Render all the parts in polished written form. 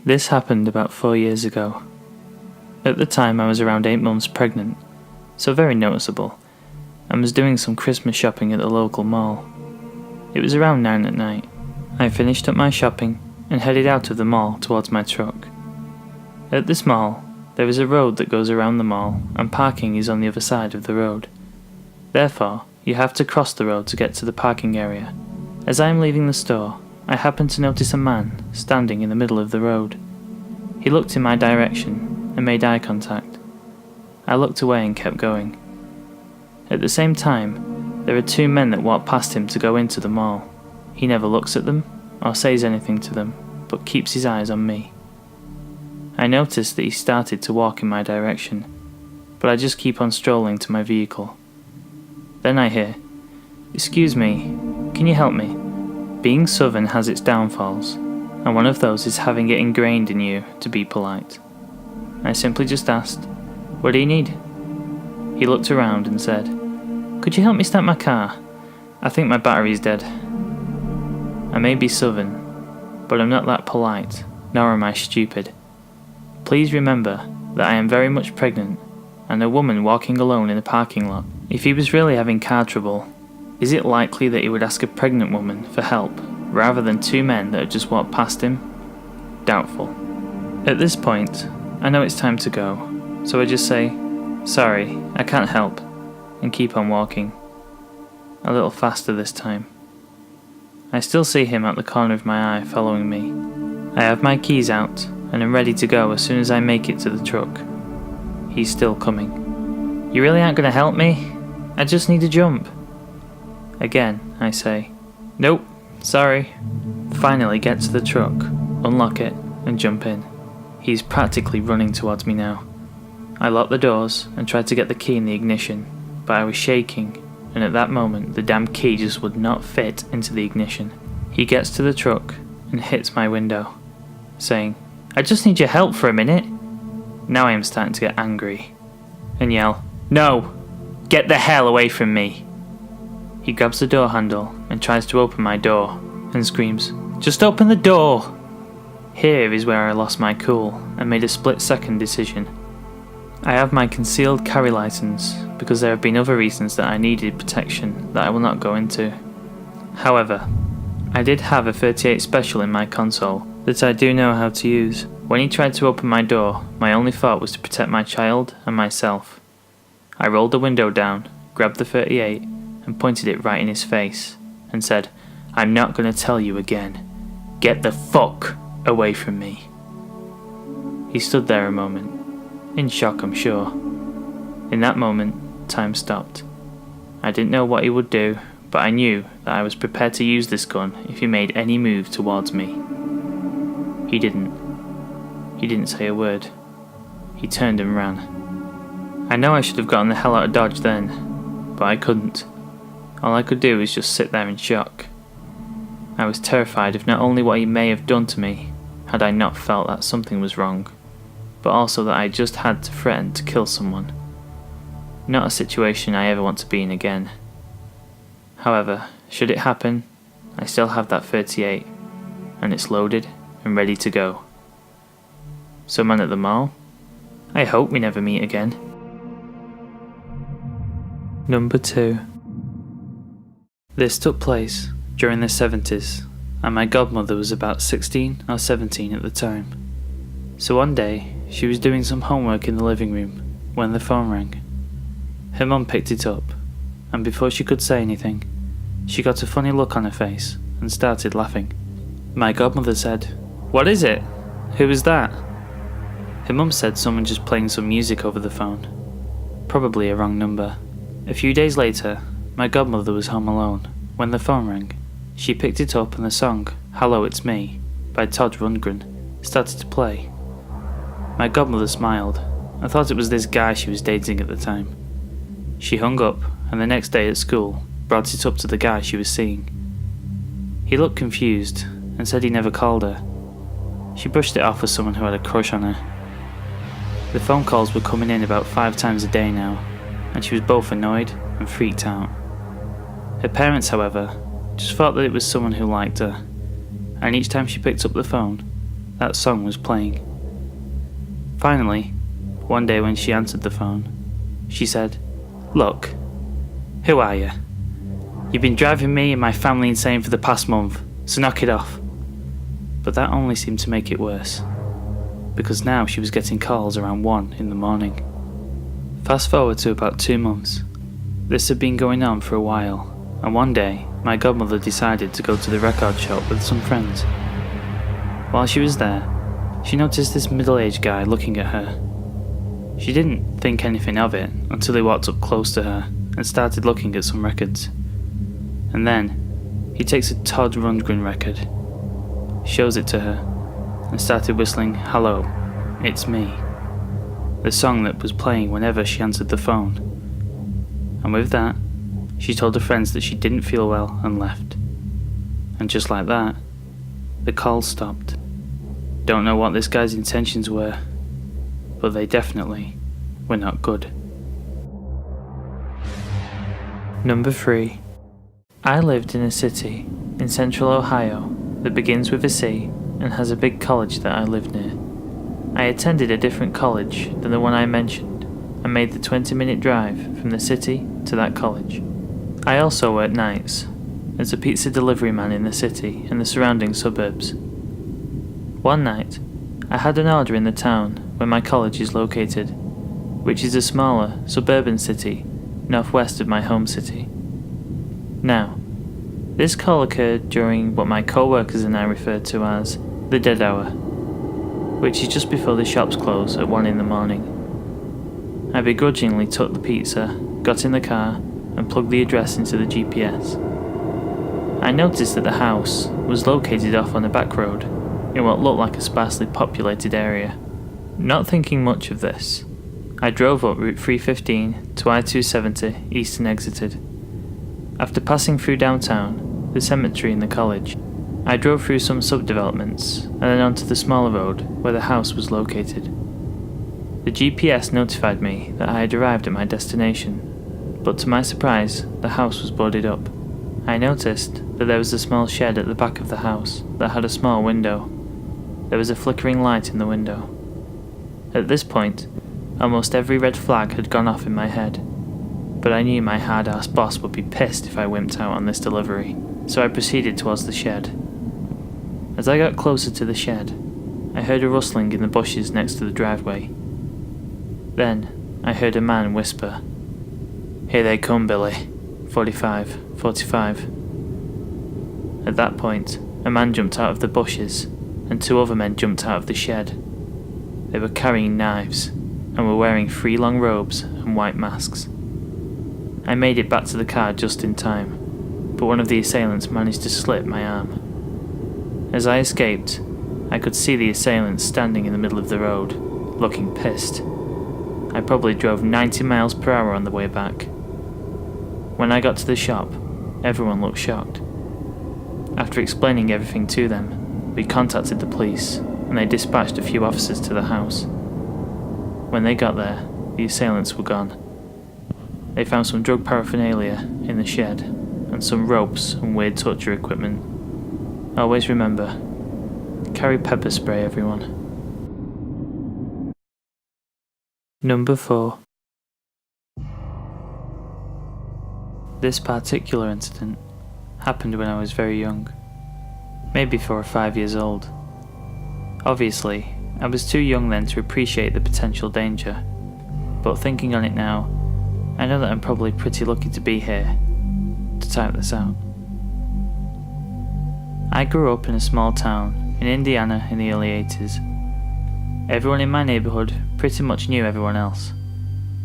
This happened about 4 years ago. At the time I was around 8 months pregnant, so very noticeable, and was doing some Christmas shopping at the local mall. It was around 9 at night. I finished up my shopping and headed out of the mall towards my truck. At this mall, there is a road that goes around the mall and parking is on the other side of the road. Therefore, you have to cross the road to get to the parking area. As I am leaving the store, I happened to notice a man standing in the middle of the road. He looked in my direction and made eye contact. I looked away and kept going. At the same time, there are 2 men that walk past him to go into the mall. He never looks at them or says anything to them, but keeps his eyes on me. I noticed that he started to walk in my direction, but I just keep on strolling to my vehicle. Then I hear, "Excuse me, can you help me?" Being Southern has its downfalls, and one of those is having it ingrained in you to be polite. I simply just asked, "What do you need?" He looked around and said, "Could you help me start my car? I think my battery's dead." I may be Southern, but I'm not that polite, nor am I stupid. Please remember that I am very much pregnant, and a woman walking alone in a parking lot. If he was really having car trouble, is it likely that he would ask a pregnant woman for help, rather than 2 men that had just walked past him? Doubtful. At this point, I know it's time to go, so I just say, "Sorry, I can't help," and keep on walking. A little faster this time. I still see him at the corner of my eye following me. I have my keys out, and am ready to go as soon as I make it to the truck. He's still coming. "You really aren't going to help me? I just need to jump." Again, I say, "Nope, sorry." Finally get to the truck, unlock it, and jump in. He's practically running towards me now. I lock the doors and try to get the key in the ignition, but I was shaking, and at that moment the damn key just would not fit into the ignition. He gets to the truck and hits my window, saying, "I just need your help for a minute." Now I am starting to get angry, and yell, "No! Get the hell away from me!" He grabs the door handle and tries to open my door, and screams, "Just open the door!" Here is where I lost my cool and made a split-second decision. I have my concealed carry license because there have been other reasons that I needed protection that I will not go into. However, I did have a 38 special in my console that I do know how to use. When he tried to open my door, my only thought was to protect my child and myself. I rolled the window down, grabbed the 38, and pointed it right in his face, and said, "I'm not going to tell you again. Get the fuck away from me." He stood there a moment, in shock I'm sure. In that moment, time stopped. I didn't know what he would do, but I knew that I was prepared to use this gun if he made any move towards me. He didn't. He didn't say a word. He turned and ran. I know I should have gotten the hell out of Dodge then, but I couldn't. All I could do was just sit there in shock. I was terrified of not only what he may have done to me, had I not felt that something was wrong, but also that I just had to threaten to kill someone. Not a situation I ever want to be in again. However, should it happen, I still have that 38, and it's loaded and ready to go. So man at the mall, I hope we never meet again. Number 2. This took place during the 70s, and my godmother was about 16 or 17 at the time. So one day, she was doing some homework in the living room when the phone rang. Her mum picked it up, and before she could say anything, she got a funny look on her face and started laughing. My godmother said, "What is it? Who was that?" Her mum said someone just playing some music over the phone. Probably a wrong number. A few days later, my godmother was home alone when the phone rang. She picked it up and the song, "Hello, It's Me," by Todd Rundgren, started to play. My godmother smiled. I thought it was this guy she was dating at the time. She hung up, and the next day at school brought it up to the guy she was seeing. He looked confused and said he never called her. She brushed it off as someone who had a crush on her. The phone calls were coming in about 5 times a day now, and she was both annoyed and freaked out. Her parents, however, just thought that it was someone who liked her, and each time she picked up the phone, that song was playing. Finally, one day when she answered the phone, she said, "Look, who are you? You've been driving me and my family insane for the past month, so knock it off." But that only seemed to make it worse, because now she was getting calls around 1 in the morning. Fast forward to about 2 months. This had been going on for a while, and one day my godmother decided to go to the record shop with some friends. While she was there, she noticed this middle-aged guy looking at her. She didn't think anything of it until he walked up close to her and started looking at some records. And then, he takes a Todd Rundgren record, shows it to her, and started whistling "Hello, It's Me," the song that was playing whenever she answered the phone. And with that, she told her friends that she didn't feel well and left. And just like that, the calls stopped. Don't know what this guy's intentions were, but they definitely were not good. Number 3. I lived in a city in central Ohio that begins with a C and has a big college that I lived near. I attended a different college than the one I mentioned and made the 20-minute drive from the city to that college. I also worked nights as a pizza delivery man in the city and the surrounding suburbs. One night, I had an order in the town where my college is located, which is a smaller, suburban city northwest of my home city. Now, this call occurred during what my co-workers and I referred to as the dead hour, which is just before the shops close at 1 in the morning. I begrudgingly took the pizza, got in the car, and plugged the address into the GPS. I noticed that the house was located off on a back road in what looked like a sparsely populated area. Not thinking much of this, I drove up Route 315 to I-270 east and exited. After passing through downtown, the cemetery and the college, I drove through some subdevelopments and then onto the smaller road where the house was located. The GPS notified me that I had arrived at my destination, but to my surprise, the house was boarded up. I noticed that there was a small shed at the back of the house that had a small window. There was a flickering light in the window. At this point, almost every red flag had gone off in my head, but I knew my hard-ass boss would be pissed if I wimped out on this delivery, so I proceeded towards the shed. As I got closer to the shed, I heard a rustling in the bushes next to the driveway. Then, I heard a man whisper, "Here they come, Billy. 45, 45. At that point, a man jumped out of the bushes, and 2 other men jumped out of the shed. They were carrying knives, and were wearing 3 long robes and white masks. I made it back to the car just in time, but one of the assailants managed to slip my arm. As I escaped, I could see the assailant standing in the middle of the road, looking pissed. I probably drove 90 miles per hour on the way back. When I got to the shop, everyone looked shocked. After explaining everything to them, we contacted the police, and they dispatched a few officers to the house. When they got there, the assailants were gone. They found some drug paraphernalia in the shed, and some ropes and weird torture equipment. Always remember, carry pepper spray, everyone. Number 4. This particular incident happened when I was very young, maybe 4 or 5 years old. Obviously, I was too young then to appreciate the potential danger, but thinking on it now, I know that I'm probably pretty lucky to be here to type this out. I grew up in a small town in Indiana in the early 80s. Everyone in my neighbourhood pretty much knew everyone else.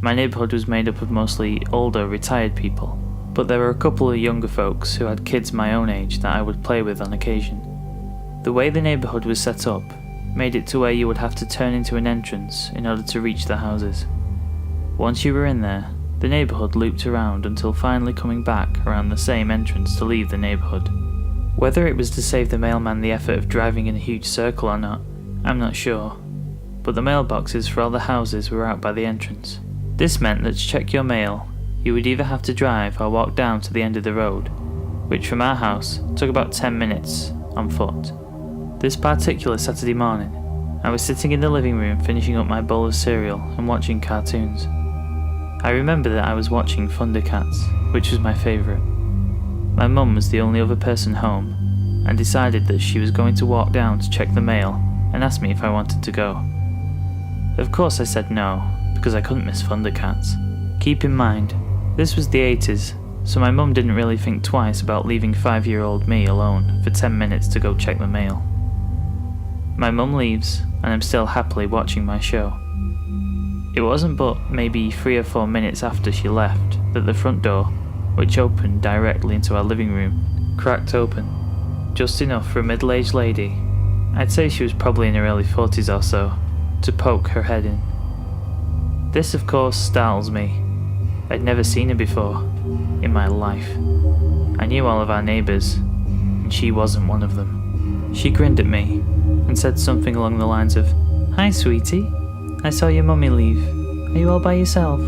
My neighbourhood was made up of mostly older, retired people, but there were a couple of younger folks who had kids my own age that I would play with on occasion. The way the neighbourhood was set up made it to where you would have to turn into an entrance in order to reach the houses. Once you were in there, the neighbourhood looped around until finally coming back around the same entrance to leave the neighbourhood. Whether it was to save the mailman the effort of driving in a huge circle or not, I'm not sure, but the mailboxes for all the houses were out by the entrance. This meant that to check your mail, you would either have to drive or walk down to the end of the road, which from our house took about 10 minutes on foot. This particular Saturday morning, I was sitting in the living room finishing up my bowl of cereal and watching cartoons. I remember that I was watching Thundercats, which was my favourite. My mum was the only other person home, and decided that she was going to walk down to check the mail and asked me if I wanted to go. Of course I said no, because I couldn't miss Thundercats. Keep in mind, this was the 80s, so my mum didn't really think twice about leaving 5-year-old me alone for 10 minutes to go check the mail. My mum leaves, and I'm still happily watching my show. It wasn't but maybe 3 or 4 minutes after she left that the front door, which opened directly into our living room, cracked open, just enough for a middle-aged lady, I'd say she was probably in her early 40s or so, to poke her head in. This of course startles me. I'd never seen her before, in my life. I knew all of our neighbours, and she wasn't one of them. She grinned at me, and said something along the lines of, "Hi sweetie, I saw your mummy leave. Are you all by yourself?"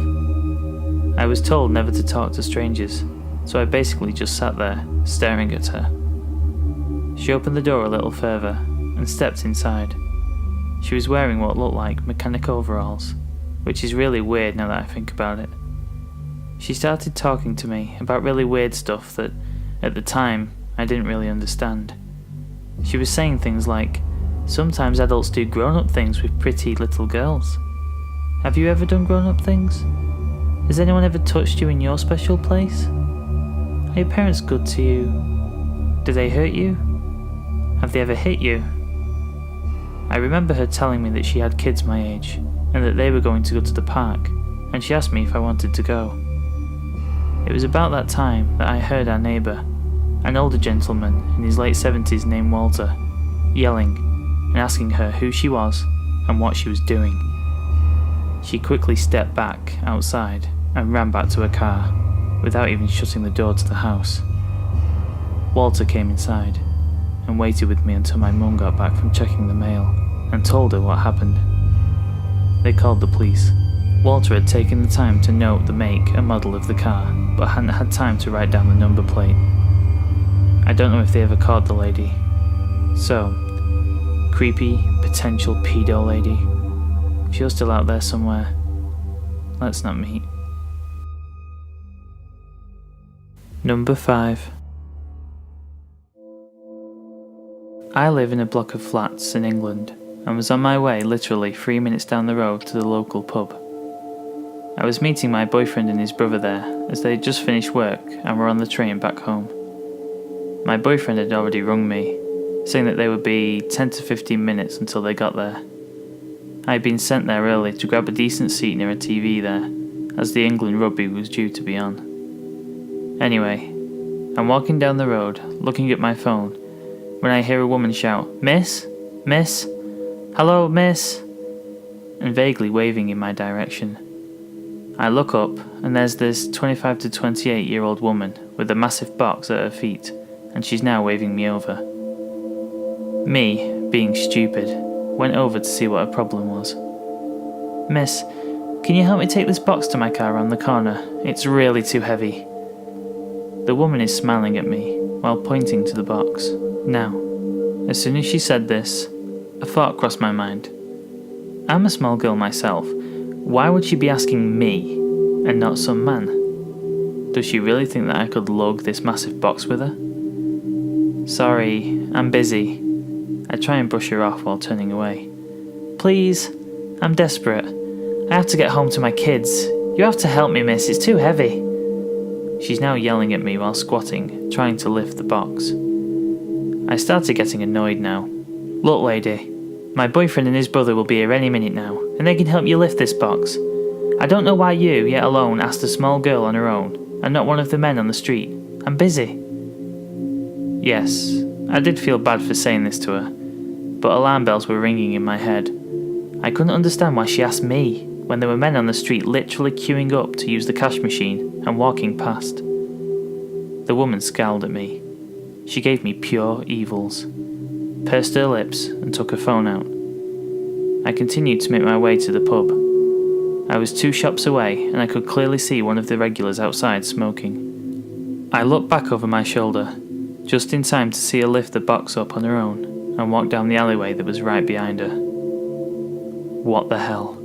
I was told never to talk to strangers, so I basically just sat there, staring at her. She opened the door a little further, and stepped inside. She was wearing what looked like mechanic overalls, which is really weird now that I think about it. She started talking to me about really weird stuff that, at the time, I didn't really understand. She was saying things like, "Sometimes adults do grown-up things with pretty little girls. Have you ever done grown-up things? Has anyone ever touched you in your special place? Are your parents good to you? Do they hurt you? Have they ever hit you?" I remember her telling me that she had kids my age, and that they were going to go to the park, and she asked me if I wanted to go. It was about that time that I heard our neighbour, an older gentleman in his late 70s named Walter, yelling and asking her who she was and what she was doing. She quickly stepped back outside and ran back to her car, without even shutting the door to the house. Walter came inside and waited with me until my mum got back from checking the mail and told her what happened. They called the police. Walter had taken the time to note the make and model of the car, but hadn't had time to write down the number plate. I don't know if they ever caught the lady. So, creepy, potential pedo lady, if you're still out there somewhere, let's not meet. Number 5. I live in a block of flats in England, and was on my way literally 3 minutes down the road to the local pub. I was meeting my boyfriend and his brother there, as they had just finished work and were on the train back home. My boyfriend had already rung me, saying that they would be 10 to 15 minutes until they got there. I had been sent there early to grab a decent seat near a TV there, as the England rugby was due to be on. Anyway, I'm walking down the road, looking at my phone, when I hear a woman shout, "Miss? Miss? Hello, miss?" and vaguely waving in my direction. I look up, and there's this 25 to 28-year-old woman with a massive box at her feet, and she's now waving me over. Me, being stupid, went over to see what her problem was. "Miss, can you help me take this box to my car around the corner? It's really too heavy." The woman is smiling at me while pointing to the box. Now, as soon as she said this, a thought crossed my mind. I'm a small girl myself. Why would she be asking me and not some man? Does she really think that I could lug this massive box with her? "Sorry, I'm busy." I try and brush her off while turning away. "Please, I'm desperate. I have to get home to my kids. You have to help me, miss, it's too heavy." She's now yelling at me while squatting, trying to lift the box. I started getting annoyed now. "Look, lady, my boyfriend and his brother will be here any minute now, and they can help you lift this box. I don't know why you, yet alone, asked a small girl on her own, and not one of the men on the street. I'm busy." Yes, I did feel bad for saying this to her, but alarm bells were ringing in my head. I couldn't understand why she asked me, when there were men on the street literally queuing up to use the cash machine and walking past. The woman scowled at me. She gave me pure evils, pursed her lips and took her phone out. I continued to make my way to the pub. I was 2 shops away and I could clearly see one of the regulars outside smoking. I looked back over my shoulder, just in time to see her lift the box up on her own and walk down the alleyway that was right behind her. What the hell?